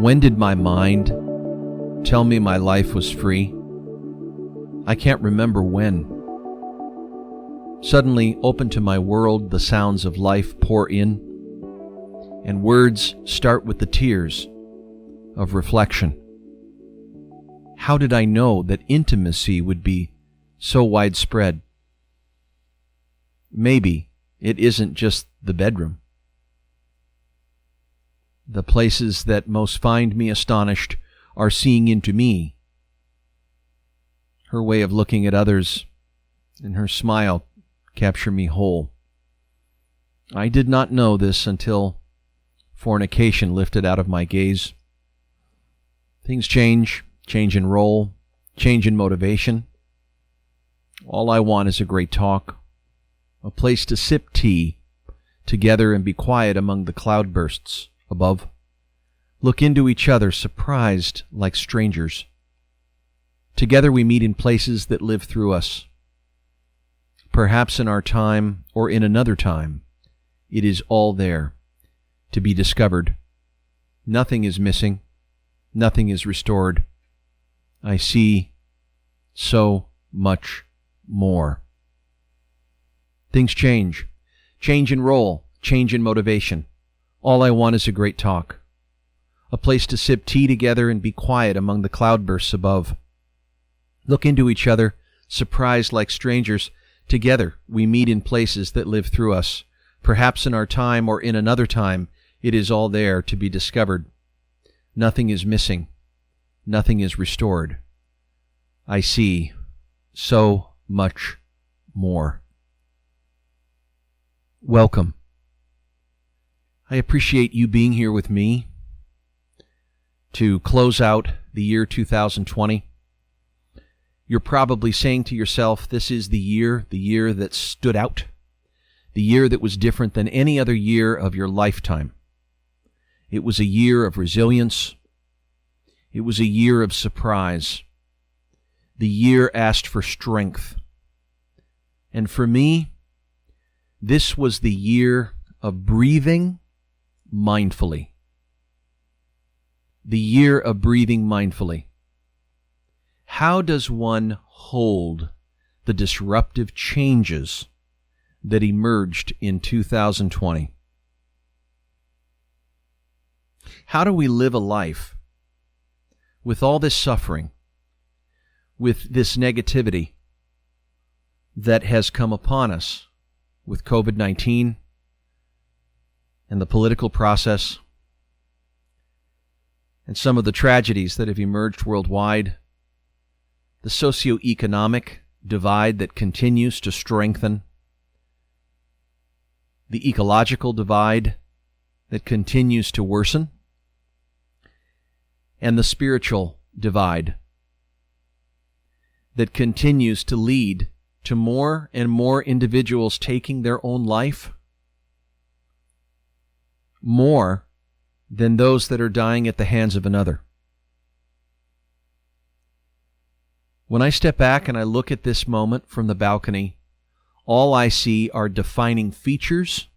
When did my mind tell me my life was free? I can't remember when. Suddenly, open to my world, the sounds of life pour in, and words start with the tears of reflection. How did I know that intimacy would be so widespread? Maybe it isn't just the bedroom. The places that most find me astonished are seeing into me. Her way of looking at others and her smile capture me whole. I did not know this until fornication lifted out of my gaze. Things change in role, change in motivation. All I want is a great talk, a place to sip tea together and be quiet among the cloudbursts above. Look into each other, surprised like strangers. Together we meet in places that live through us. Perhaps in our time or in another time, it is all there to be discovered. Nothing is missing. Nothing is restored. I see so much more. Things change in role, change in motivation. All I want is a great talk, a place to sip tea together and be quiet among the cloudbursts above. Look into each other, surprised like strangers. Together we meet in places that live through us. Perhaps in our time or in another time, it is all there to be discovered. Nothing is missing. Nothing is restored. I see so much more. Welcome. I appreciate you being here with me to close out the year 2020. You're probably saying to yourself, this is the year that stood out, the year that was different than any other year of your lifetime. It was a year of resilience. It was a year of surprise. The year asked for strength. And for me, this was the year of breathing mindfully. The year of breathing mindfully. How does one hold the disruptive changes that emerged in 2020? How do we live a life with all this suffering, with this negativity that has come upon us with COVID-19 and the political process and some of the tragedies that have emerged worldwide, the socioeconomic divide that continues to strengthen, the ecological divide that continues to worsen, and the spiritual divide that continues to lead to more and more individuals taking their own life, more than those that are dying at the hands of another. When I step back and I look at this moment from the balcony, all I see are defining features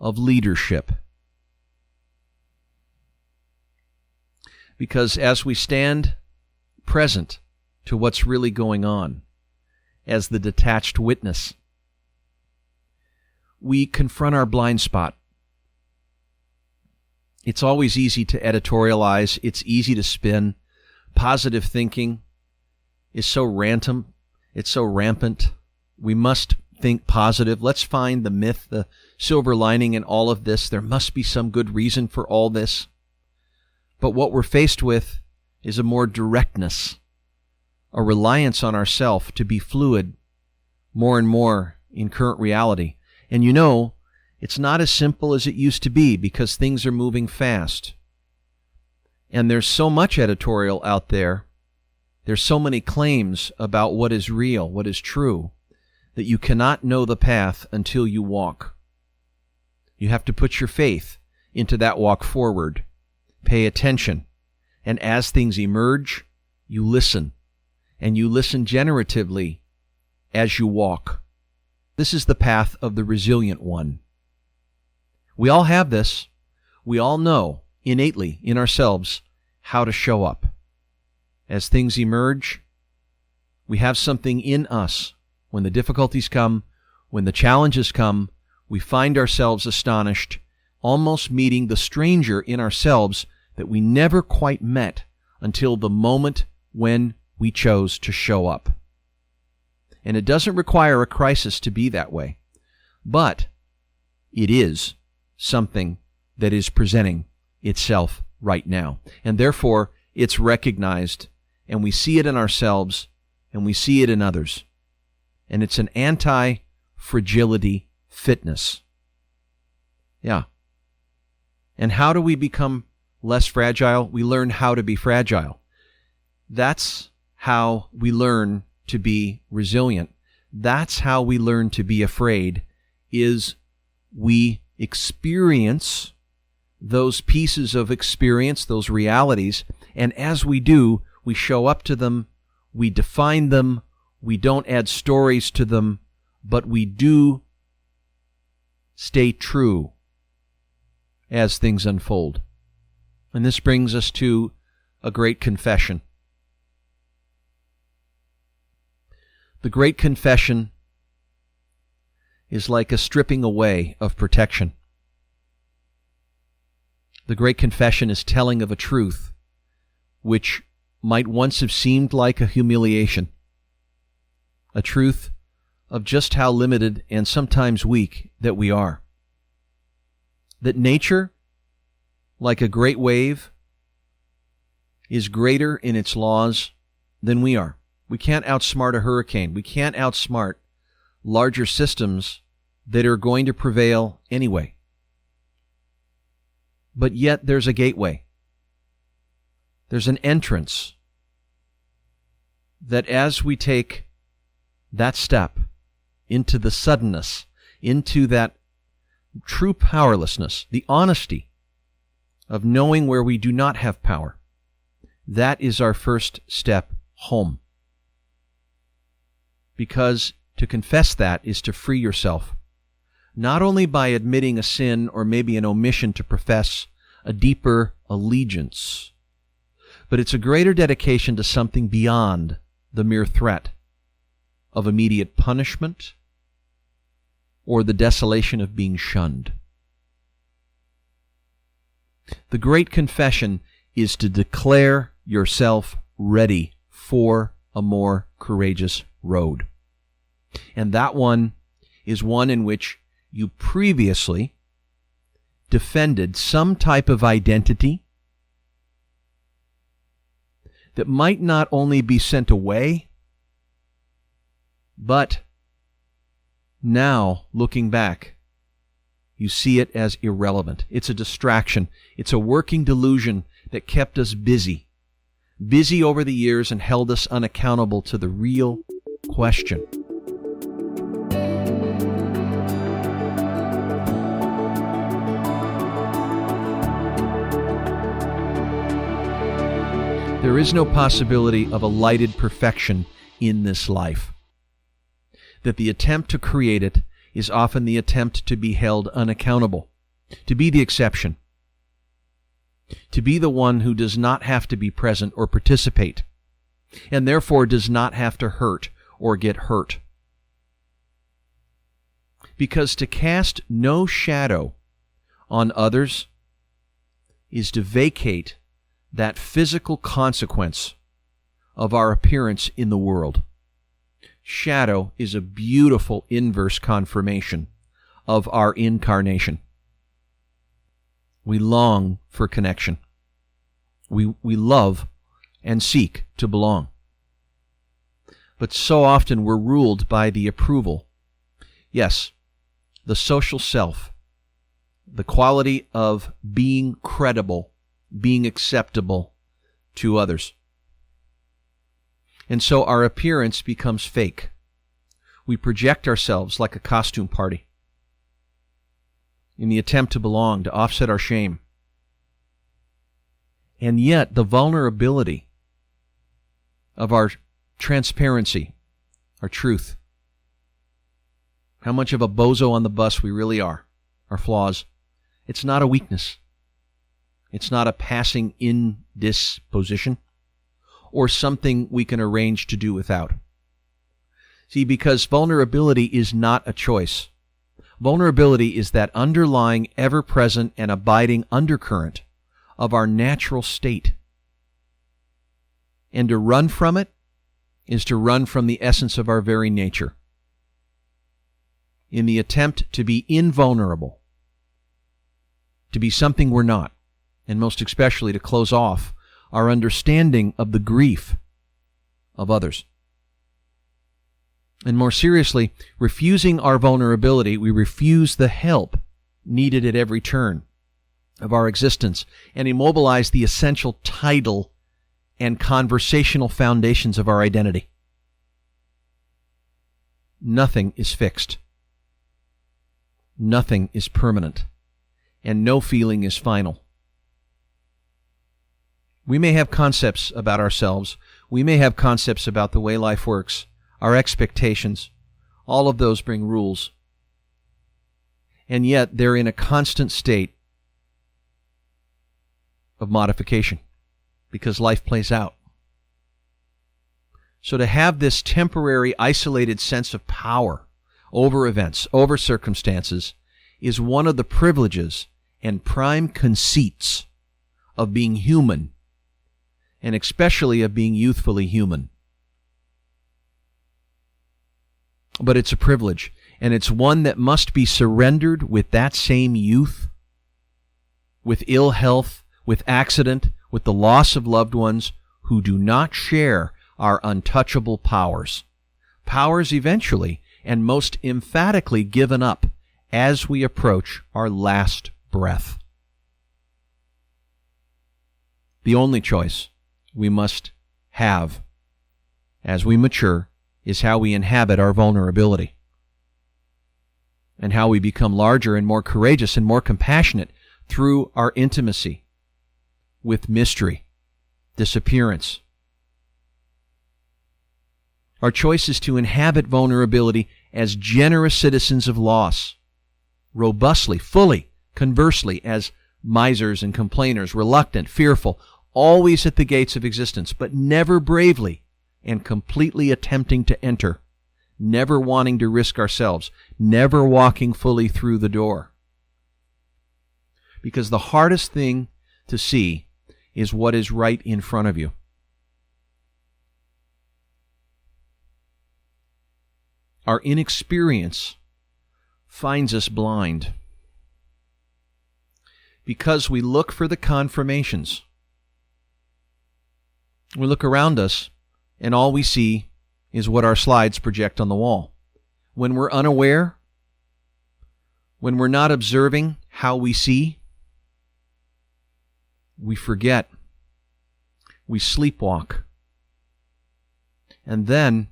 of leadership. Because as we stand present to what's really going on, as the detached witness, we confront our blind spot. It's always easy to editorialize. It's easy to spin. Positive thinking is so rampant. It's so rampant. We must think positive. Let's find the myth, the silver lining in all of this. There must be some good reason for all this. But what we're faced with is a more directness, a reliance on ourself to be fluid more and more in current reality. And you know, it's not as simple as it used to be because things are moving fast. And there's so much editorial out there There's so many claims about what is real, what is true, that you cannot know the path until you walk. You have to put your faith into that walk forward. Pay attention. And as things emerge, you listen. And you listen generatively as you walk. This is the path of the resilient one. We all have this. We all know innately in ourselves how to show up. As things emerge, we have something in us. When the difficulties come, when the challenges come, we find ourselves astonished, almost meeting the stranger in ourselves that we never quite met until the moment when we chose to show up. And it doesn't require a crisis to be that way, but it is something that is presenting itself right now. And therefore, it's recognized, and we see it in ourselves, and we see it in others. And it's an anti-fragility fitness. Yeah. And how do we become less fragile? We learn how to be fragile. That's how we learn to be resilient. That's how we learn to be afraid, is we experience those pieces of experience, those realities, and as we do, we show up to them, we define them, we don't add stories to them, but we do stay true as things unfold. And this brings us to a great confession. The great confession is like a stripping away of protection. The great confession is telling of a truth which might once have seemed like a humiliation, a truth of just how limited and sometimes weak that we are. That nature, like a great wave, is greater in its laws than we are. We can't outsmart a hurricane. We can't outsmart larger systems that are going to prevail anyway. But yet there's a gateway. There's an entrance that as we take that step into the suddenness, into that true powerlessness, the honesty of knowing where we do not have power, that is our first step home. Because to confess that is to free yourself, not only by admitting a sin or maybe an omission to profess a deeper allegiance, but it's a greater dedication to something beyond the mere threat of immediate punishment or the desolation of being shunned. The great confession is to declare yourself ready for a more courageous road. And that one is one in which you previously defended some type of identity that might not only be sent away, but now, looking back, you see it as irrelevant. It's a distraction. It's a working delusion that kept us busy over the years and held us unaccountable to the real question. There is no possibility of a lighted perfection in this life. That the attempt to create it is often the attempt to be held unaccountable, to be the exception, to be the one who does not have to be present or participate, and therefore does not have to hurt or get hurt. Because to cast no shadow on others is to vacate that physical consequence of our appearance in the world. Shadow is a beautiful inverse confirmation of our incarnation. We long for connection. We love and seek to belong. But so often we're ruled by the approval. Yes, the social self, the quality of being credible, being acceptable to others. And so our appearance becomes fake. We project ourselves like a costume party in the attempt to belong, to offset our shame. And yet, the vulnerability of our transparency, our truth, how much of a bozo on the bus we really are, our flaws, it's not a weakness. It's not a passing indisposition or something we can arrange to do without. See, because vulnerability is not a choice. Vulnerability is that underlying, ever-present, and abiding undercurrent of our natural state. And to run from it is to run from the essence of our very nature. In the attempt to be invulnerable, to be something we're not, and most especially to close off our understanding of the grief of others. And more seriously, refusing our vulnerability, we refuse the help needed at every turn of our existence and immobilize the essential tidal and conversational foundations of our identity. Nothing is fixed. Nothing is permanent. And no feeling is final. We may have concepts about ourselves. We may have concepts about the way life works, our expectations. All of those bring rules. And yet they're in a constant state of modification because life plays out. So to have this temporary, isolated sense of power over events, over circumstances, is one of the privileges and prime conceits of being human, and especially of being youthfully human. But it's a privilege, and it's one that must be surrendered with that same youth, with ill health, with accident, with the loss of loved ones who do not share our untouchable powers. Powers eventually and most emphatically given up as we approach our last breath. The only choice we must have as we mature is how we inhabit our vulnerability and how we become larger and more courageous and more compassionate through our intimacy with mystery, disappearance. Our choice is to inhabit vulnerability as generous citizens of loss, robustly, fully, conversely, as misers and complainers, reluctant, fearful, always at the gates of existence, but never bravely and completely attempting to enter, never wanting to risk ourselves, never walking fully through the door. Because the hardest thing to see is what is right in front of you. Our inexperience finds us blind because we look for the confirmations. We look around us, and all we see is what our slides project on the wall. When we're unaware, when we're not observing how we see, we forget. We sleepwalk. And then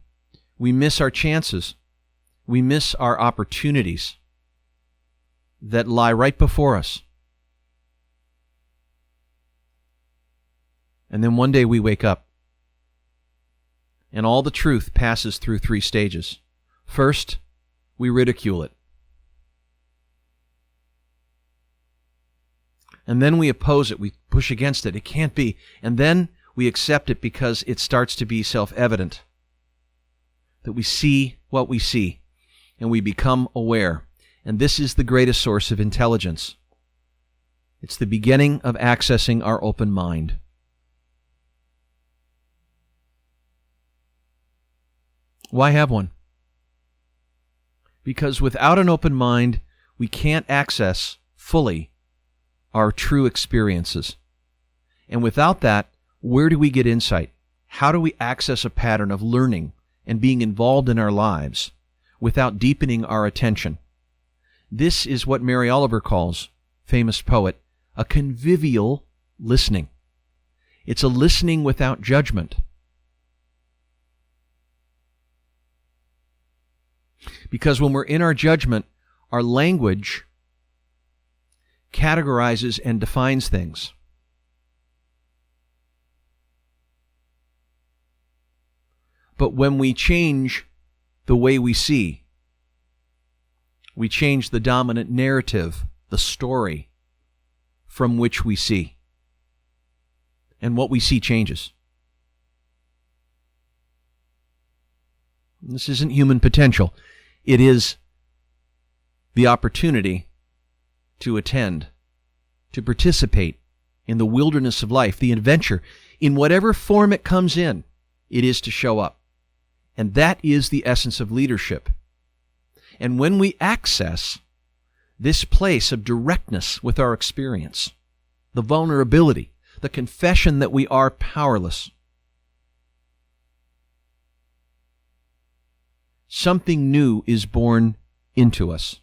we miss our chances. We miss our opportunities that lie right before us. And then one day we wake up, and all the truth passes through 3 stages. First, we ridicule it. And then we oppose it. We push against it. It can't be. And then we accept it because it starts to be self-evident that we see what we see, and we become aware. And this is the greatest source of intelligence. It's the beginning of accessing our open mind. Why have one? Because without an open mind, we can't access fully our true experiences. And without that, where do we get insight? How do we access a pattern of learning and being involved in our lives without deepening our attention? This is what Mary Oliver calls, famous poet, a convivial listening. It's a listening without judgment. Because when we're in our judgment, our language categorizes and defines things. But when we change the way we see, we change the dominant narrative, the story from which we see. And what we see changes. This isn't human potential. It is the opportunity to attend, to participate in the wilderness of life, the adventure, in whatever form it comes in, it is to show up. And that is the essence of leadership. And when we access this place of directness with our experience, the vulnerability, the confession that we are powerless, something new is born into us.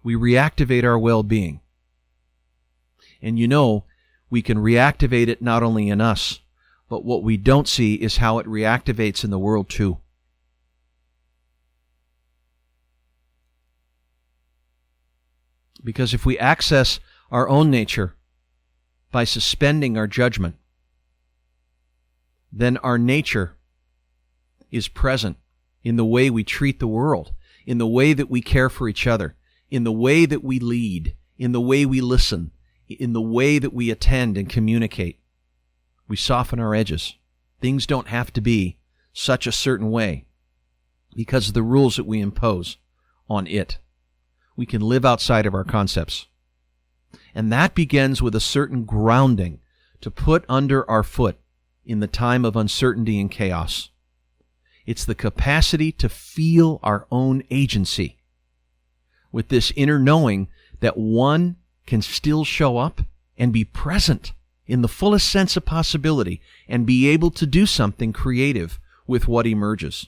We reactivate our well-being. And we can reactivate it not only in us, but what we don't see is how it reactivates in the world too. Because if we access our own nature by suspending our judgment, then our nature is present in the way we treat the world, in the way that we care for each other, in the way that we lead, in the way we listen, in the way that we attend and communicate. We soften our edges. Things don't have to be such a certain way because of the rules that we impose on it. We can live outside of our concepts. And that begins with a certain grounding to put under our foot in the time of uncertainty and chaos. It's the capacity to feel our own agency with this inner knowing that one can still show up and be present in the fullest sense of possibility and be able to do something creative with what emerges.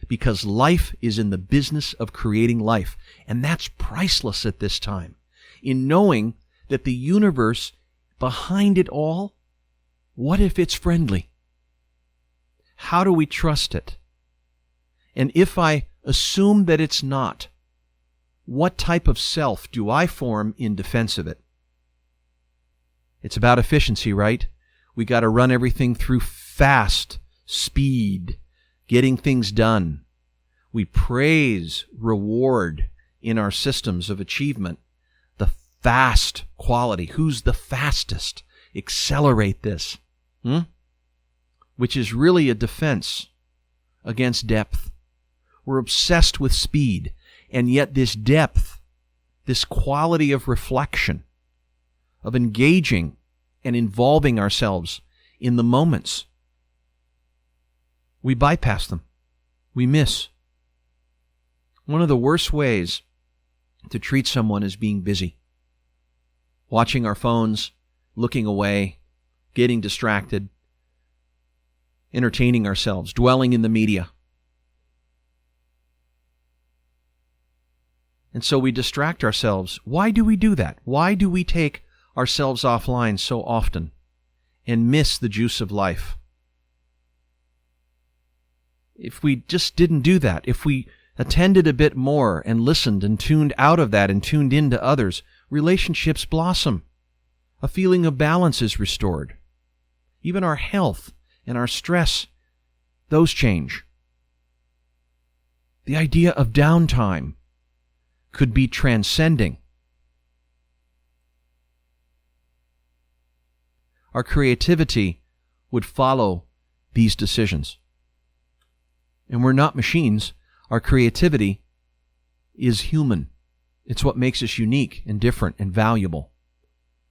Because life is in the business of creating life, and that's priceless at this time. In knowing that the universe behind it all, what if it's friendly? How do we trust it? And if I assume that it's not, what type of self do I form in defense of it? It's about efficiency, right? We got to run everything through fast speed, getting things done. We praise reward in our systems of achievement, the fast quality. Who's the fastest? Accelerate this. Which is really a defense against depth. We're obsessed with speed, and yet this depth, this quality of reflection, of engaging and involving ourselves in the moments, we bypass them. We miss. One of the worst ways to treat someone is being busy. Watching our phones, looking away, getting distracted, entertaining ourselves, dwelling in the media. And so we distract ourselves. Why do we do that? Why do we take ourselves offline so often and miss the juice of life? If we just didn't do that, if we attended a bit more and listened and tuned out of that and tuned into others, relationships blossom. A feeling of balance is restored. Even our health and our stress, those change. The idea of downtime could be transcending. Our creativity would follow these decisions. And we're not machines. Our creativity is human. It's what makes us unique and different and valuable.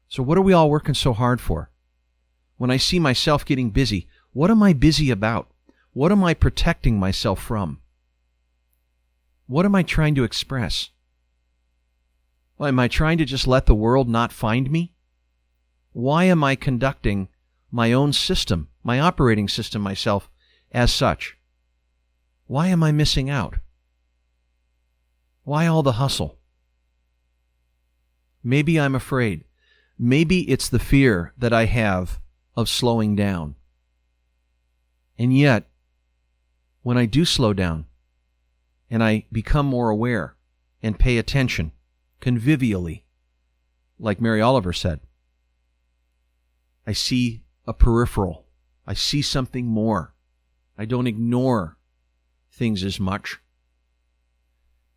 So what are we all working so hard for? When I see myself getting busy, what am I busy about? What am I protecting myself from? What am I trying to express? Well, am I trying to just let the world not find me? Why am I conducting my own system, my operating system myself, as such? Why am I missing out? Why all the hustle? Maybe I'm afraid. Maybe it's the fear that I have of slowing down. And yet, when I do slow down and I become more aware and pay attention convivially, like Mary Oliver said, I see a peripheral. I see something more. I don't ignore things as much.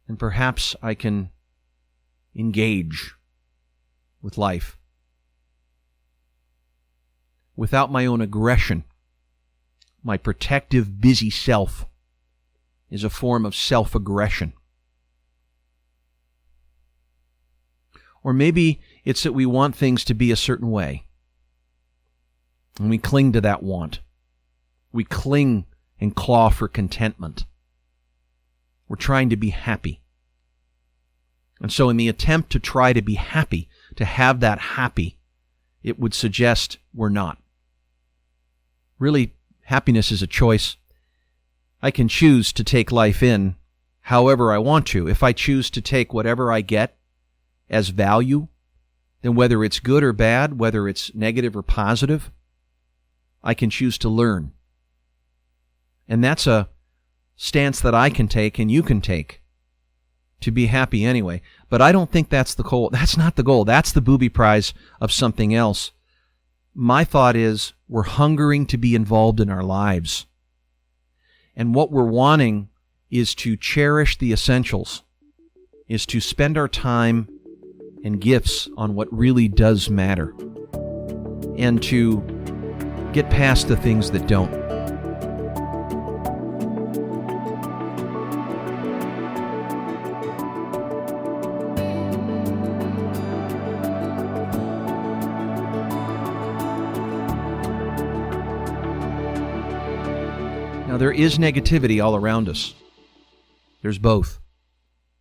And perhaps I can engage with life without my own aggression. My protective, busy self is a form of self-aggression. Or maybe it's that we want things to be a certain way, and we cling to that want. We cling and claw for contentment. We're trying to be happy. And so in the attempt to try to be happy, to have that happy, it would suggest we're not. Really, happiness is a choice. I can choose to take life in however I want to. If I choose to take whatever I get as value, then whether it's good or bad, whether it's negative or positive, I can choose to learn. And that's a stance that I can take and you can take to be happy anyway. But I don't think that's the goal. That's not the goal. That's the booby prize of something else. My thought is we're hungering to be involved in our lives. And what we're wanting is to cherish the essentials, is to spend our time and gifts on what really does matter, and to get past the things that don't. Now, there is negativity all around us. There's both.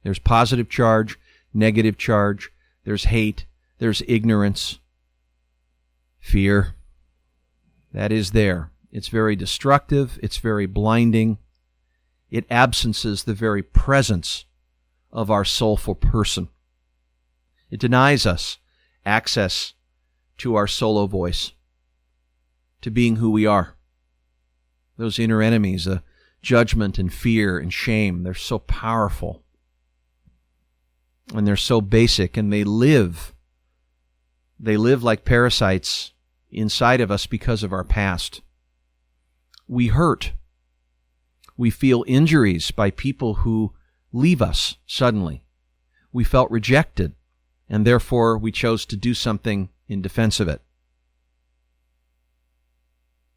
There's positive charge, negative charge. There's hate. There's ignorance. Fear. That is there. It's very destructive. It's very blinding. It absences the very presence of our soulful person. It denies us access to our solo voice, to being who we are. Those inner enemies, judgment and fear and shame, they're so powerful. And they're so basic, and they live like parasites inside of us because of our past. We hurt. We feel injuries by people who leave us suddenly. We felt rejected, and therefore we chose to do something in defense of it.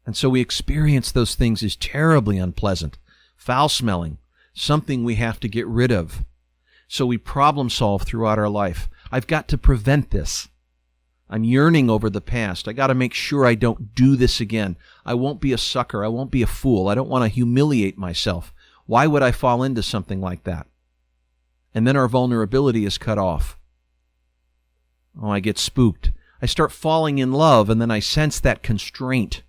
And so we experience those things as terribly unpleasant, foul-smelling, something we have to get rid of. So we problem solve throughout our life. I've got to prevent this. I'm yearning over the past. I got to make sure I don't do this again. I won't be a sucker. I won't be a fool. I don't want to humiliate myself. Why would I fall into something like that? And then our vulnerability is cut off. Oh, I get spooked. I start falling in love, and then I sense that constraint,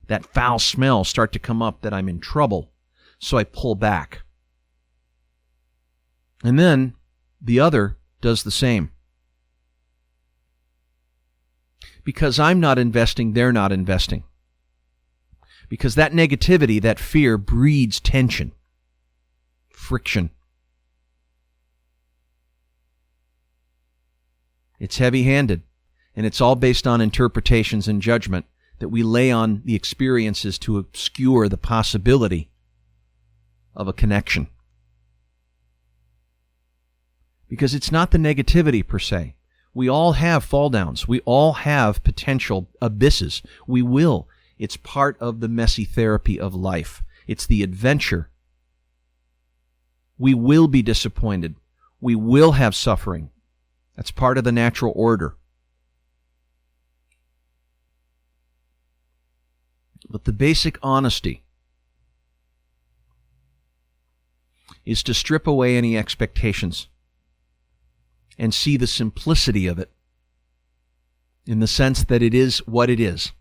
that foul smell start to come up that I'm in trouble. So I pull back. And then the other does the same. Because I'm not investing, they're not investing. Because that negativity, that fear, breeds tension, friction. It's heavy-handed, and it's all based on interpretations and judgment that we lay on the experiences to obscure the possibility of a connection. Because it's not the negativity per se. We all have fall downs. We all have potential abysses. We will. It's part of the messy therapy of life. It's the adventure. We will be disappointed. We will have suffering. That's part of the natural order. But the basic honesty is to strip away any expectations and see the simplicity of it in the sense that it is what it is,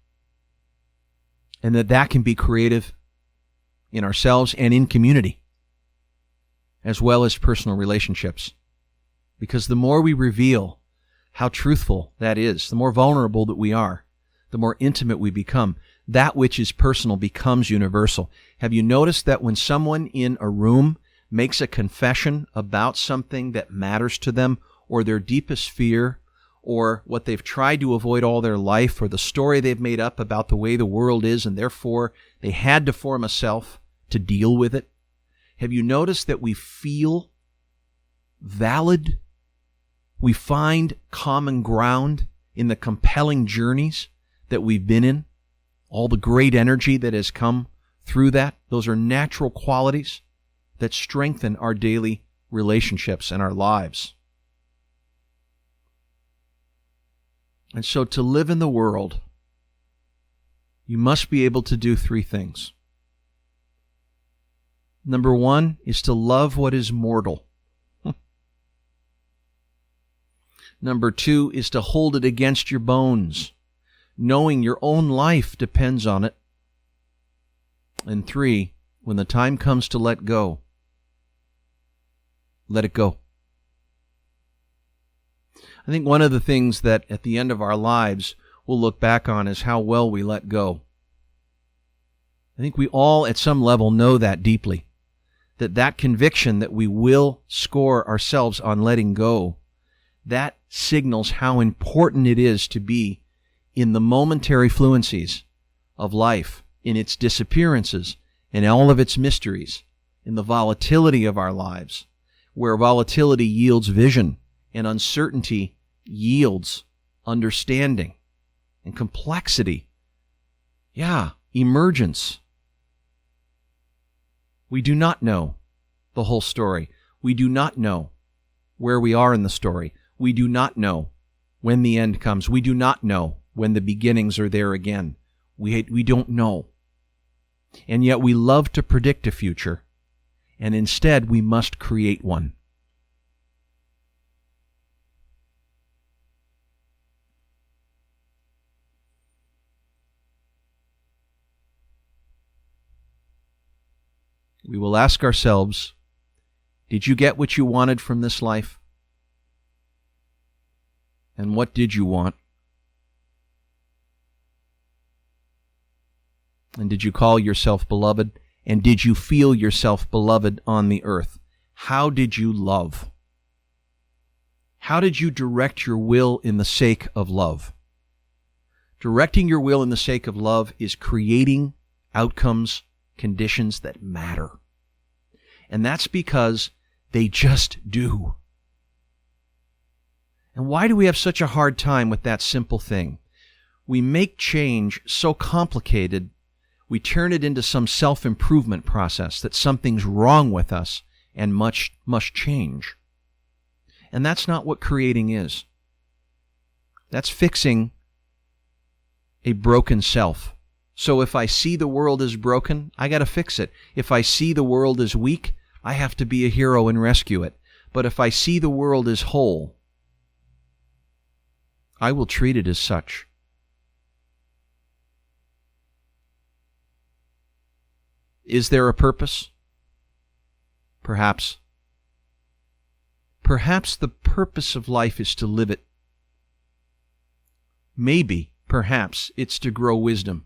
and that can be creative in ourselves and in community, as well as personal relationships. Because the more we reveal how truthful that is, the more vulnerable that we are, the more intimate we become. That which is personal becomes universal. Have you noticed that when someone in a room makes a confession about something that matters to them, or their deepest fear, or what they've tried to avoid all their life, or the story they've made up about the way the world is, and therefore they had to form a self to deal with it? Have you noticed that we feel valid? We find common ground in the compelling journeys that we've been in, all the great energy that has come through that. Those are natural qualities that strengthen our daily relationships and our lives. And so to live in the world, you must be able to do three things. Number one is to love what is mortal. Number two is to hold it against your bones, knowing your own life depends on it. And three, when the time comes to let go, let it go. I think one of the things that at the end of our lives we'll look back on is how well we let go. I think we all at some level know that deeply, that conviction that we will score ourselves on letting go, that signals how important it is to be in the momentary fluencies of life, in its disappearances, in all of its mysteries, in the volatility of our lives, where volatility yields vision and uncertainty yields understanding and complexity. Emergence. We do not know the whole story. We do not know where we are in the story. We do not know when the end comes. We do not know when the beginnings are there again. We don't know. And yet we love to predict a future, and instead we must create one. We will ask ourselves, did you get what you wanted from this life? And what did you want? And did you call yourself beloved? And did you feel yourself beloved on the earth? How did you love? How did you direct your will in the sake of love? Directing your will in the sake of love is creating outcomes, conditions that matter. And that's because they just do. And why do we have such a hard time with that simple thing? We make change so complicated, we turn it into some self-improvement process, that something's wrong with us and much must change. And that's not what creating is. That's fixing a broken self. So if I see the world as broken, I got to fix it. If I see the world as weak, I have to be a hero and rescue it. But if I see the world as whole, I will treat it as such. Is there a purpose? Perhaps. Perhaps the purpose of life is to live it. Maybe, perhaps, it's to grow wisdom.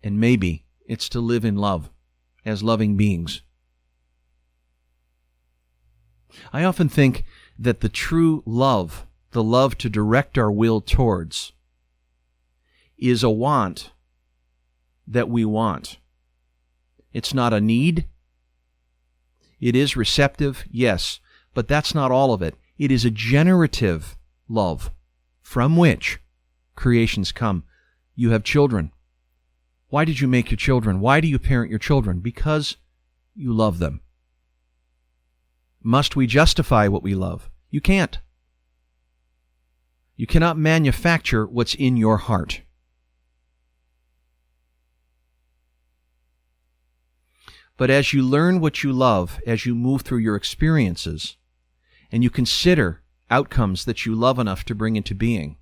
And maybe it's to live in love as loving beings. I often think that the true love, the love to direct our will towards, is a want that we want. It's not a need. It is receptive, yes, but that's not all of it. It is a generative love from which creations come. You have children. Why did you make your children? Why do you parent your children? Because you love them. Must we justify what we love? You can't. You cannot manufacture what's in your heart. But as you learn what you love, as you move through your experiences, and you consider outcomes that you love enough to bring into being,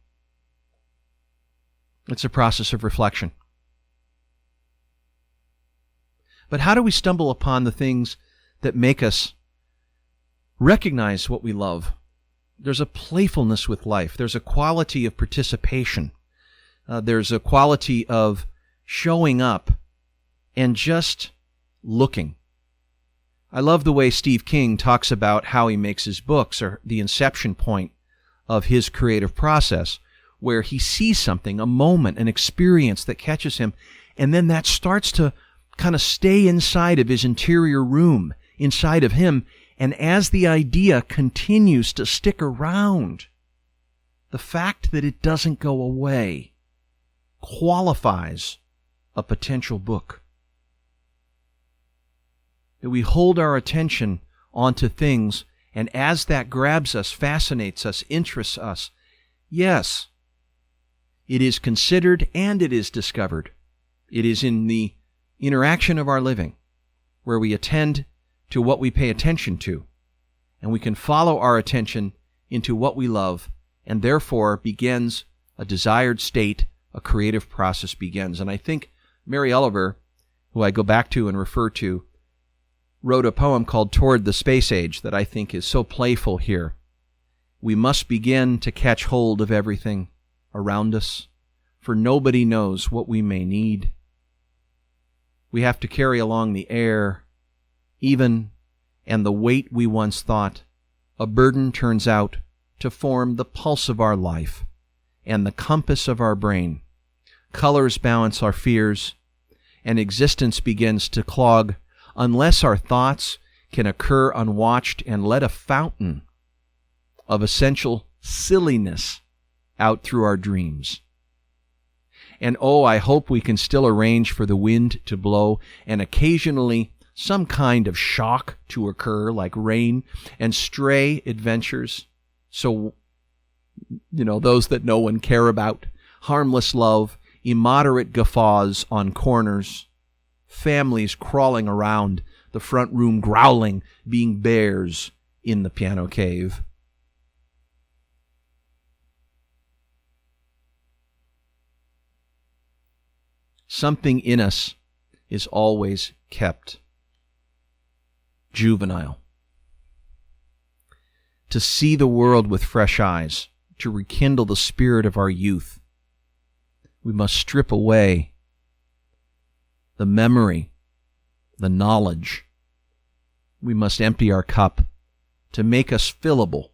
it's a process of reflection. But how do we stumble upon the things that make us recognize what we love? There's a playfulness with life. There's a quality of participation. There's a quality of showing up and just looking. I love the way Steve King talks about how he makes his books, or the inception point of his creative process, where he sees something, a moment, an experience that catches him, and then that starts to kind of stay inside of his interior room, inside of him, and as the idea continues to stick around, the fact that it doesn't go away qualifies a potential book. That we hold our attention onto things, and as that grabs us, fascinates us, interests us, yes, it is considered and it is discovered. It is in the interaction of our living where we attend to what we pay attention to, and we can follow our attention into what we love, and therefore begins a desired state, a creative process begins. And I think Mary Oliver, who I go back to and refer to, wrote a poem called Toward the Space Age that I think is so playful here. We must begin to catch hold of everything around us, for nobody knows what we may need. We have to carry along the air, even, and the weight we once thought a burden turns out to form the pulse of our life and the compass of our brain. Colors balance our fears, and existence begins to clog unless our thoughts can occur unwatched and let a fountain of essential silliness out through our dreams. And oh, I hope we can still arrange for the wind to blow and occasionally some kind of shock to occur, like rain and stray adventures. So, those that no one care about, harmless love, immoderate guffaws on corners, families crawling around the front room growling, being bears in the piano cave. Something in us is always kept juvenile. To see the world with fresh eyes, to rekindle the spirit of our youth, we must strip away the memory, the knowledge. We must empty our cup to make us fillable,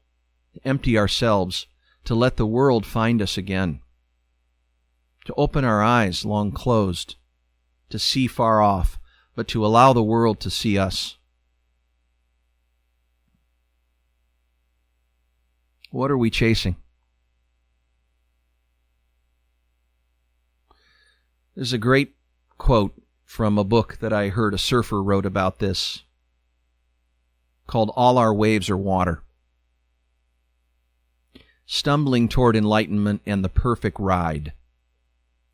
to empty ourselves, to let the world find us again, to open our eyes long closed, to see far off, but to allow the world to see us. What are we chasing? There's a great quote from a book that I heard a surfer wrote about this, called All Our Waves Are Water. Stumbling toward enlightenment and the perfect ride.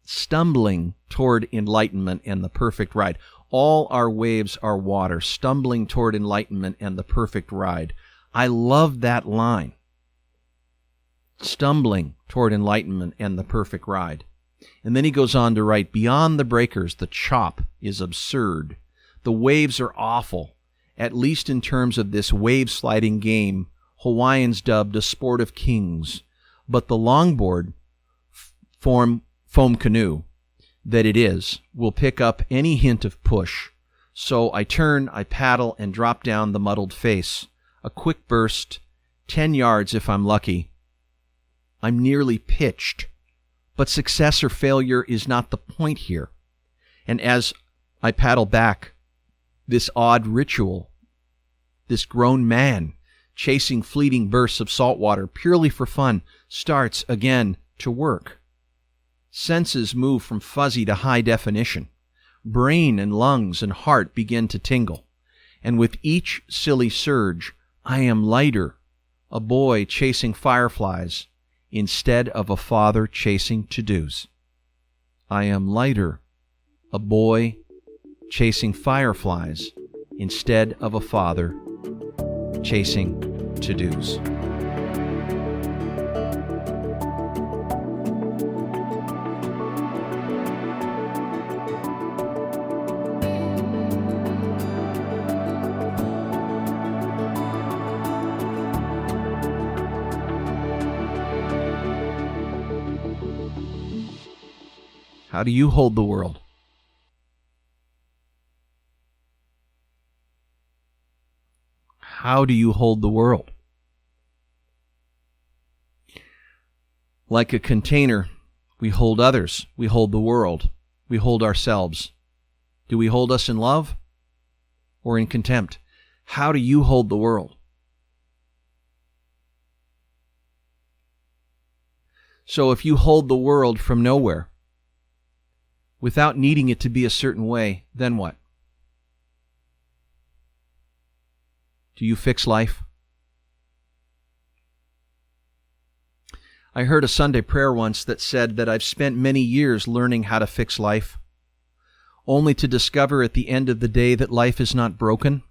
Stumbling toward enlightenment and the perfect ride. All our waves are water, stumbling toward enlightenment and the perfect ride. I love that line. Stumbling toward enlightenment and the perfect ride. And then he goes on to write, beyond the breakers, the chop is absurd. The waves are awful, at least in terms of this wave-sliding game Hawaiians dubbed a sport of kings. But the longboard foam canoe that it is will pick up any hint of push. So I turn, I paddle, and drop down the muddled face. A quick burst, 10 yards if I'm lucky. I'm nearly pitched. But success or failure is not the point here. And as I paddle back, this odd ritual, this grown man chasing fleeting bursts of salt water purely for fun, starts again to work. Senses move from fuzzy to high definition. Brain and lungs and heart begin to tingle. And with each silly surge, I am lighter, a boy chasing fireflies instead of a father chasing to-dos. I am lighter, a boy chasing fireflies instead of a father chasing to-dos. How do you hold the world? How do you hold the world? Like a container, we hold others, we hold the world, we hold ourselves. Do we hold us in love or in contempt? How do you hold the world? So if you hold the world from nowhere, without needing it to be a certain way, then what? Do you fix life? I heard a Sunday prayer once that said that I've spent many years learning how to fix life, only to discover at the end of the day that life is not broken.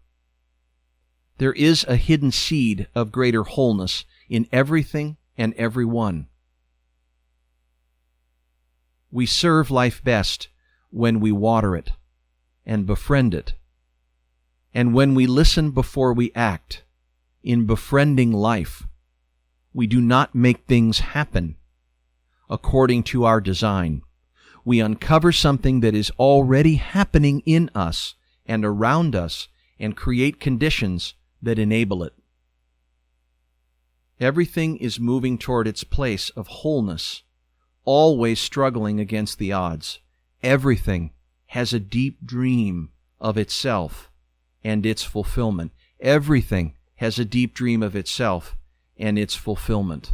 There is a hidden seed of greater wholeness in everything and everyone. We serve life best when we water it and befriend it. And when we listen before we act, in befriending life, we do not make things happen according to our design. We uncover something that is already happening in us and around us and create conditions that enable it. Everything is moving toward its place of wholeness, always struggling against the odds. Everything has a deep dream of itself and its fulfillment. Everything has a deep dream of itself and its fulfillment.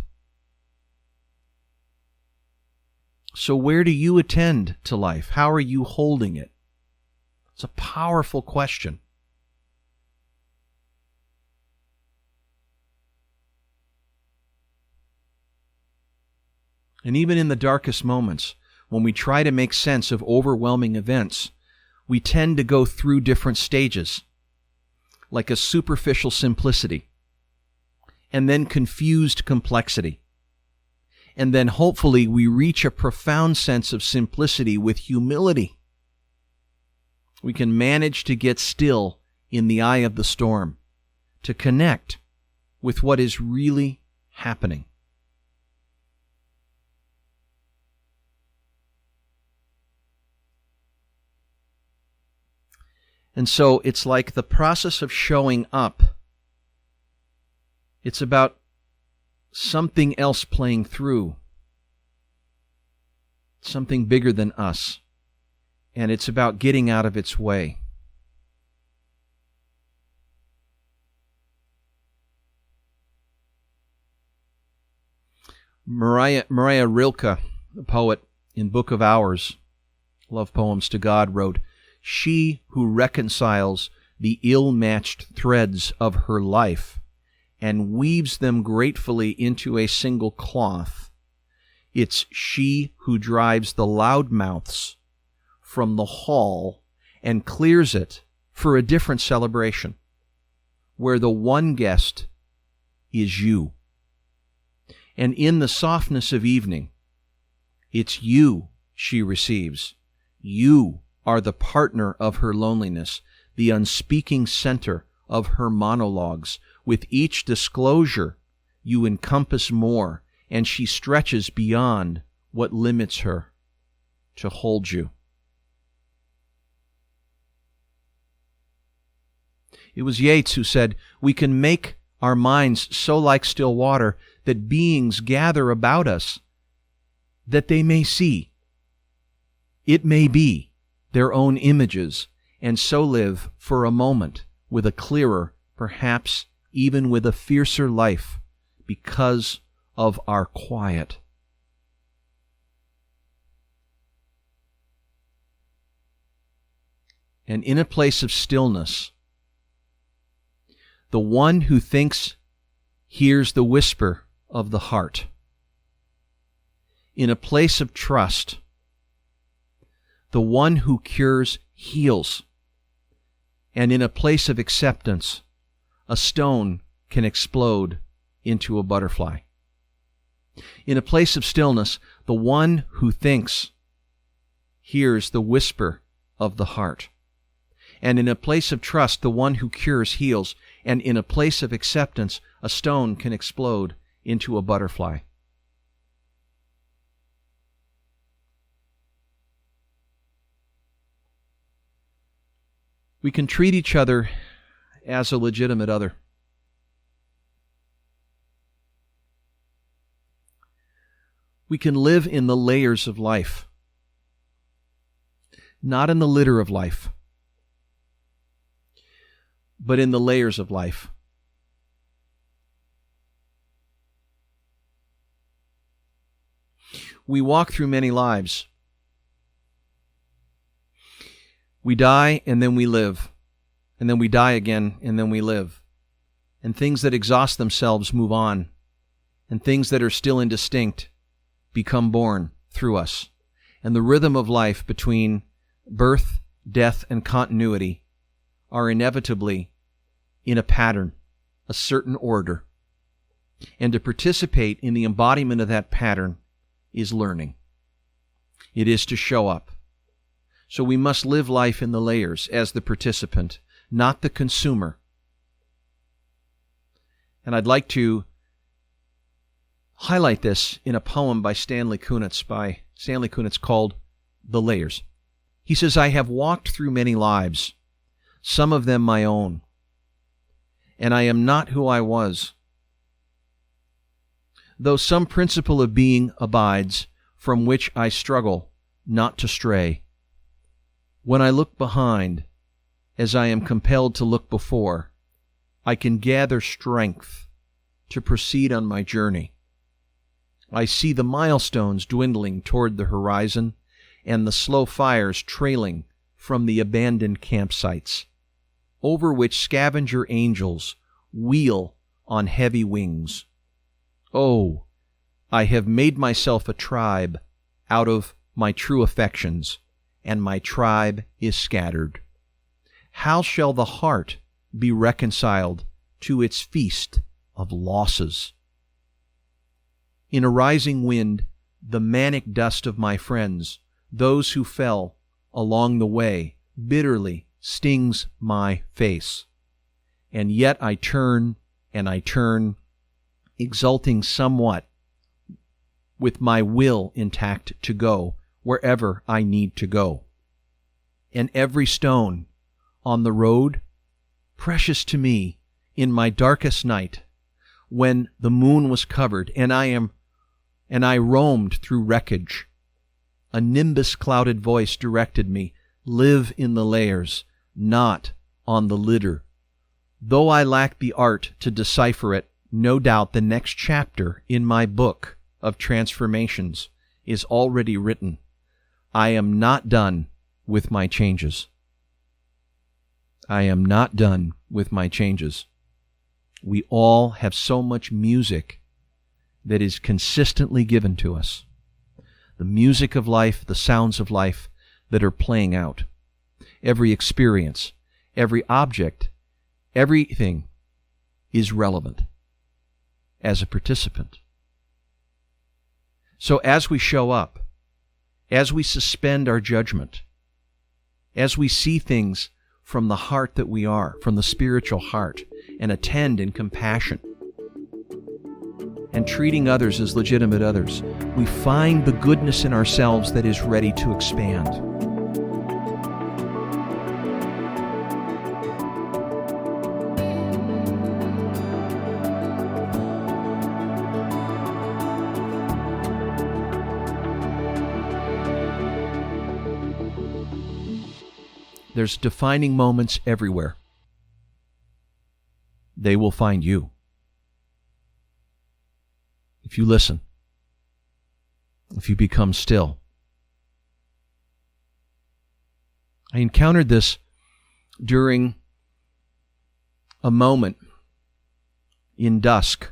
So where do you attend to life? How are you holding it? It's a powerful question. And even in the darkest moments, when we try to make sense of overwhelming events, we tend to go through different stages, like a superficial simplicity, and then confused complexity. And then hopefully we reach a profound sense of simplicity with humility. We can manage to get still in the eye of the storm, to connect with what is really happening. And so it's like the process of showing up. It's about something else playing through, something bigger than us, and it's about getting out of its way. Maria Rilke, the poet in Book of Hours, Love Poems to God, wrote, "She who reconciles the ill-matched threads of her life and weaves them gratefully into a single cloth, it's she who drives the loudmouths from the hall and clears it for a different celebration, where the one guest is you. And in the softness of evening, it's you she receives. You are the partner of her loneliness, the unspeaking center of her monologues. With each disclosure, you encompass more, and she stretches beyond what limits her to hold you." It was Yeats who said, "We can make our minds so like still water that beings gather about us that they may see, it may be, their own images, and so live for a moment with a clearer, perhaps even with a fiercer life, because of our quiet." And in a place of stillness, the one who thinks hears the whisper of the heart. In a place of trust, the one who cures heals. And in a place of acceptance, a stone can explode into a butterfly. In a place of stillness, the one who thinks hears the whisper of the heart. And in a place of trust, the one who cures heals. And in a place of acceptance, a stone can explode into a butterfly. We can treat each other as a legitimate other. We can live in the layers of life, not in the litter of life, but in the layers of life. We walk through many lives. We die and then we live, and then we die again and then we live. And things that exhaust themselves move on, and things that are still indistinct become born through us. And the rhythm of life between birth, death, and continuity are inevitably in a pattern, a certain order. And to participate in the embodiment of that pattern is learning. It is to show up. So we must live life in the layers as the participant, not the consumer. And I'd like to highlight this in a poem by Stanley Kunitz called The Layers. He says, I have walked through many lives, some of them my own, and I am not who I was. Though some principle of being abides, from which I struggle not to stray. When I look behind, as I am compelled to look before, I can gather strength to proceed on my journey. I see the milestones dwindling toward the horizon and the slow fires trailing from the abandoned campsites, over which scavenger angels wheel on heavy wings. Oh, I have made myself a tribe out of my true affections, and my tribe is scattered. How shall the heart be reconciled to its feast of losses? In a rising wind, the manic dust of my friends, those who fell along the way, bitterly stings my face. And yet I turn and I turn, exulting somewhat, with my will intact to go wherever I need to go. And every stone on the road, precious to me in my darkest night, when the moon was covered and I roamed through wreckage, a nimbus-clouded voice directed me, live in the layers, not on the litter. Though I lack the art to decipher it, no doubt the next chapter in my book of transformations is already written. I am not done with my changes. I am not done with my changes. We all have so much music that is consistently given to us. The music of life, the sounds of life that are playing out. Every experience, every object, everything is relevant as a participant. So as we show up, as we suspend our judgment, as we see things from the heart that we are, from the spiritual heart, and attend in compassion, and treating others as legitimate others, we find the goodness in ourselves that is ready to expand. There's defining moments everywhere. They will find you. If you listen, if you become still. I encountered this during a moment in dusk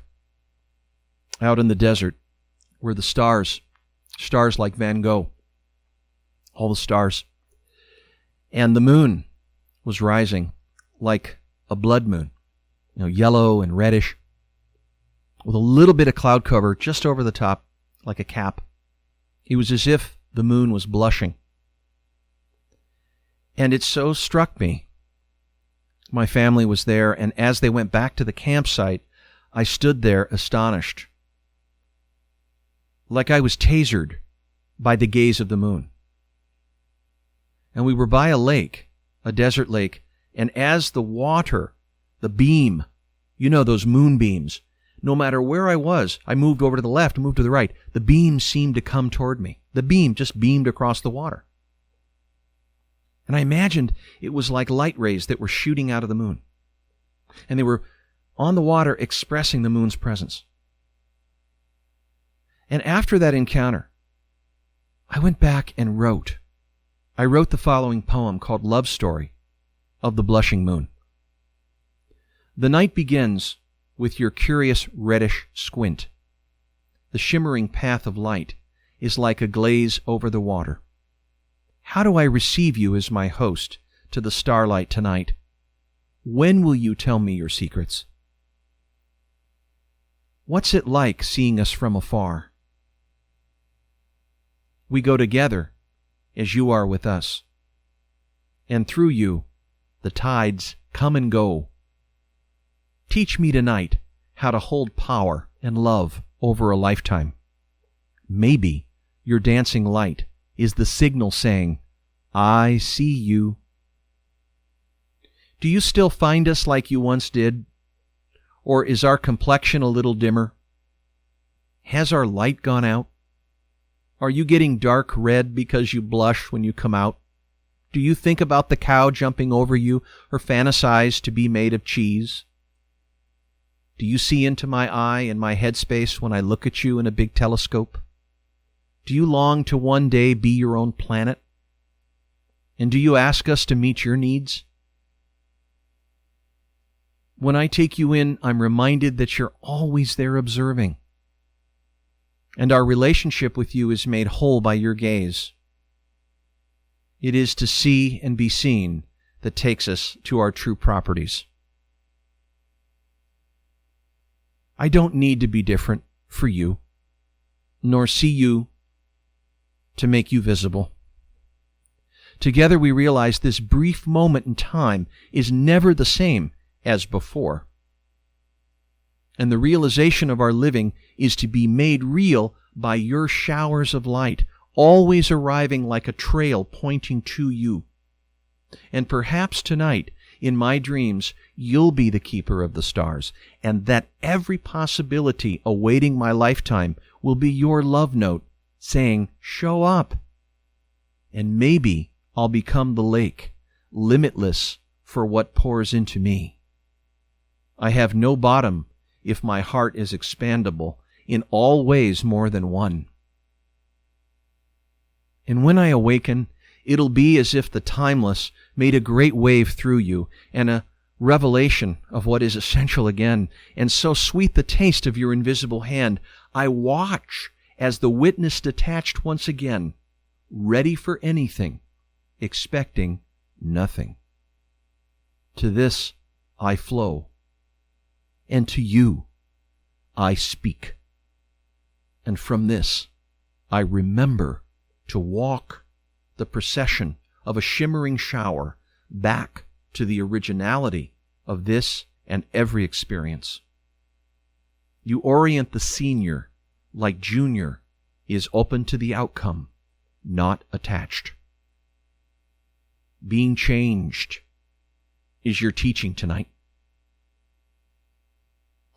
out in the desert where the stars like Van Gogh, all the stars, and the moon was rising like a blood moon, yellow and reddish, with a little bit of cloud cover just over the top, like a cap. It was as if the moon was blushing. And it so struck me. My family was there, and as they went back to the campsite, I stood there astonished, like I was tasered by the gaze of the moon. And we were by a lake, a desert lake, and as the water, the beam, those moonbeams, no matter where I was, I moved over to the left, moved to the right, the beam seemed to come toward me. The beam just beamed across the water. And I imagined it was like light rays that were shooting out of the moon. And they were on the water expressing the moon's presence. And after that encounter, I went back and wrote. I wrote the following poem called Love Story of the Blushing Moon. The night begins with your curious reddish squint. The shimmering path of light is like a glaze over the water. How do I receive you as my host to the starlight tonight? When will you tell me your secrets? What's it like seeing us from afar? We go together as you are with us, and through you the tides come and go. Teach me tonight how to hold power and love over a lifetime. Maybe your dancing light is the signal saying, I see you. Do you still find us like you once did? Or is our complexion a little dimmer? Has our light gone out? Are you getting dark red because you blush when you come out? Do you think about the cow jumping over you or fantasize to be made of cheese? Do you see into my eye and my headspace when I look at you in a big telescope? Do you long to one day be your own planet? And do you ask us to meet your needs? When I take you in, I'm reminded that you're always there observing. And our relationship with you is made whole by your gaze. It is to see and be seen that takes us to our true properties. I don't need to be different for you, nor see you to make you visible. Together we realize this brief moment in time is never the same as before. And the realization of our living is to be made real by your showers of light, always arriving like a trail pointing to you. And perhaps tonight, in my dreams, you'll be the keeper of the stars, and that every possibility awaiting my lifetime will be your love note saying, show up. And maybe I'll become the lake, limitless for what pours into me. I have no bottom if my heart is expandable, in all ways more than one. And when I awaken, it'll be as if the timeless made a great wave through you, and a revelation of what is essential again, and so sweet the taste of your invisible hand. I watch as the witness detached once again, ready for anything, expecting nothing. To this I flow, and to you I speak. And from this I remember to walk the procession of a shimmering shower back to the originality of this and every experience. You orient the senior like junior is open to the outcome, not attached. Being changed is your teaching tonight.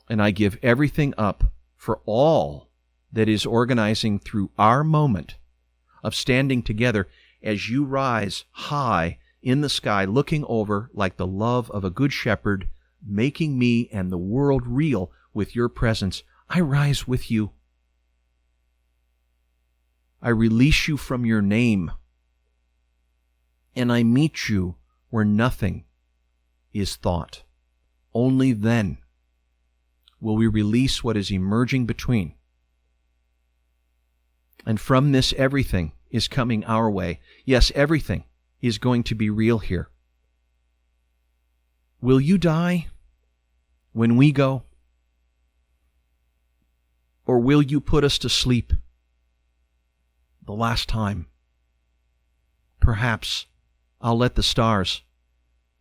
And I give everything up for all that is organizing through our moment of standing together as you rise high in the sky, looking over like the love of a good shepherd, making me and the world real with your presence. I rise with you. I release you from your name, and I meet you where nothing is thought. Only then will we release what is emerging between. And from this, everything is coming our way. Yes, everything is going to be real here. Will you die when we go? Or will you put us to sleep the last time? Perhaps I'll let the stars,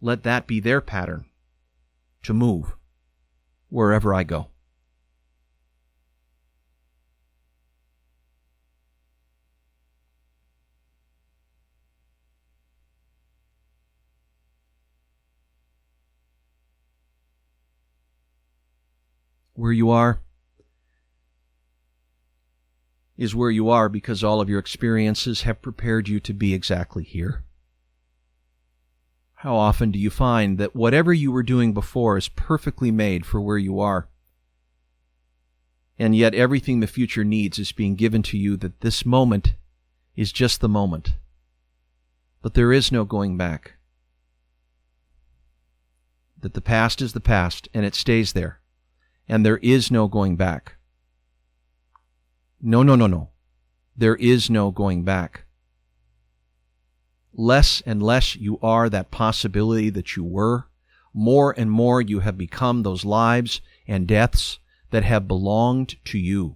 let that be their pattern to move wherever I go. Where you are is where you are because all of your experiences have prepared you to be exactly here. How often do you find that whatever you were doing before is perfectly made for where you are? And yet everything the future needs is being given to you, that this moment is just the moment. But there is no going back. That the past is the past and it stays there. And there is no going back. No. There is no going back. Less and less you are that possibility that you were, more and more you have become those lives and deaths that have belonged to you.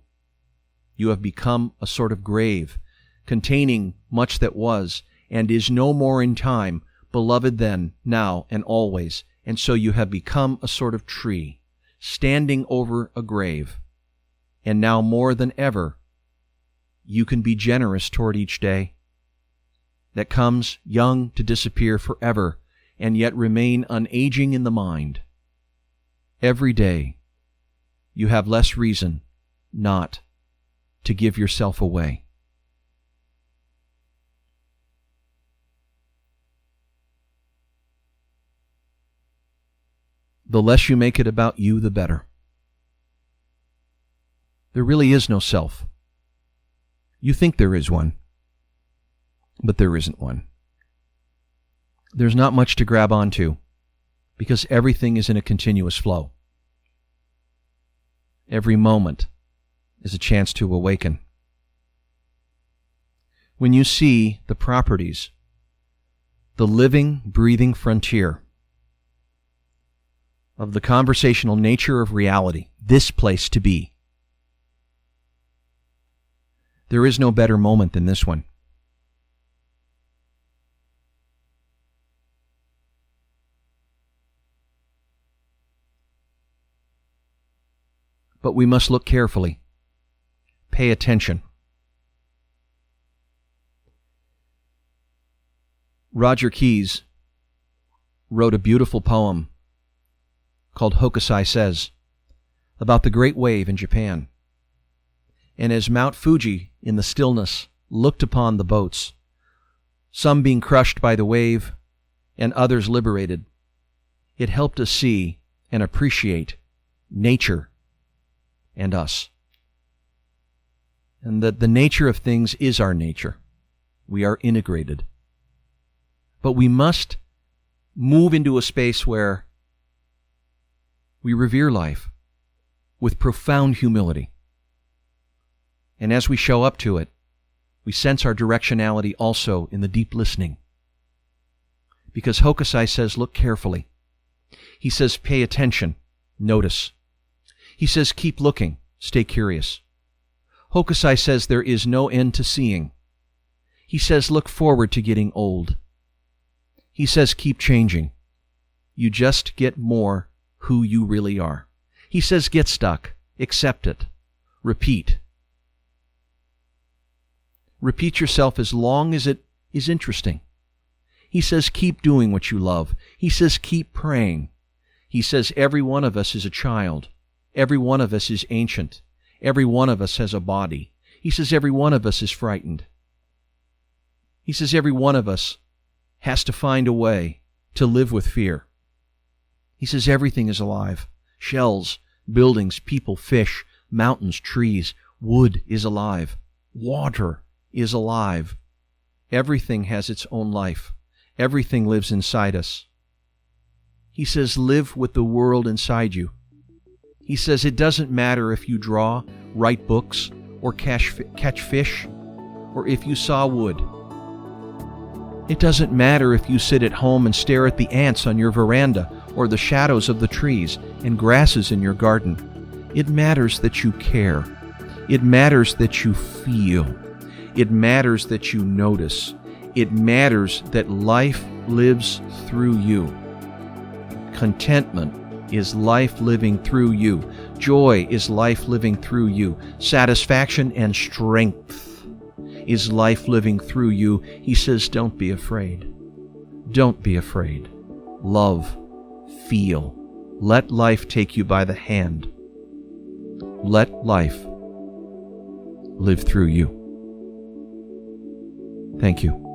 You have become a sort of grave, containing much that was, and is no more in time, beloved then, now, and always. And so you have become a sort of tree, standing over a grave. And now more than ever, you can be generous toward each day that comes young to disappear forever, and yet remain unaging in the mind. Every day, you have less reason not to give yourself away. The less you make it about you, the better. There really is no self. You think there is one, but there isn't one. There's not much to grab onto, because everything is in a continuous flow. Every moment is a chance to awaken. When you see the properties, the living, breathing frontier of the conversational nature of reality, this place to be, there is no better moment than this one. But we must look carefully. Pay attention. Roger Keyes wrote a beautiful poem called Hokusai Says about the great wave in Japan. And as Mount Fuji in the stillness looked upon the boats, some being crushed by the wave and others liberated, it helped us see and appreciate nature and us. And that the nature of things is our nature. We are integrated. But we must move into a space where we revere life with profound humility. And as we show up to it, we sense our directionality also in the deep listening. Because Hokusai says, look carefully. He says, pay attention, notice. He says, keep looking, stay curious. Hokusai says there is no end to seeing. He says, look forward to getting old. He says, keep changing. You just get more who you really are. He says, get stuck, accept it, repeat. Repeat yourself as long as it is interesting. He says, keep doing what you love. He says, keep praying. He says, every one of us is a child. Every one of us is ancient. Every one of us has a body. He says every one of us is frightened. He says every one of us has to find a way to live with fear. He says everything is alive. Shells, buildings, people, fish, mountains, trees, wood is alive. Water is alive. Everything has its own life. Everything lives inside us. He says live with the world inside you. He says it doesn't matter if you draw, write books, or catch fish, or if you saw wood. It doesn't matter if you sit at home and stare at the ants on your veranda, or the shadows of the trees and grasses in your garden. It matters that you care. It matters that you feel. It matters that you notice. It matters that life lives through you. Contentment is life living through you. Joy is life living through you. Satisfaction and strength is life living through you. He says, don't be afraid. Don't be afraid. Love. Feel. Let life take you by the hand. let life live through you. Thank you.